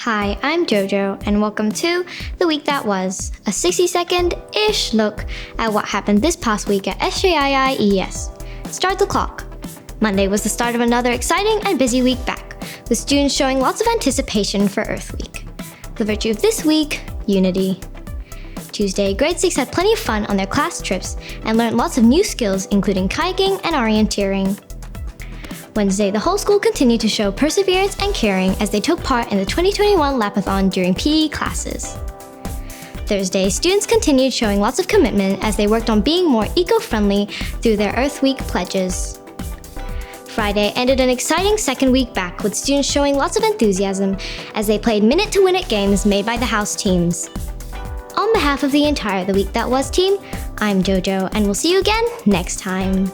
Hi, I'm Jojo, and welcome to The Week That Was, a 60-second-ish look at what happened this past week at SJII ES. Start the clock. Monday was the start of another exciting and busy week back, with students showing lots of anticipation for Earth Week. The virtue of this week, unity. Tuesday, grade 6 had plenty of fun on their class trips and learned lots of new skills, including kayaking and orienteering. Wednesday, the whole school continued to show perseverance and caring as they took part in the 2021 Lapathon during PE classes. Thursday, students continued showing lots of commitment as they worked on being more eco-friendly through their Earth Week pledges. Friday ended an exciting second week back with students showing lots of enthusiasm as they played minute-to-win-it games made by the house teams. On behalf of the entire The Week That Was team, I'm Jojo, and we'll see you again next time.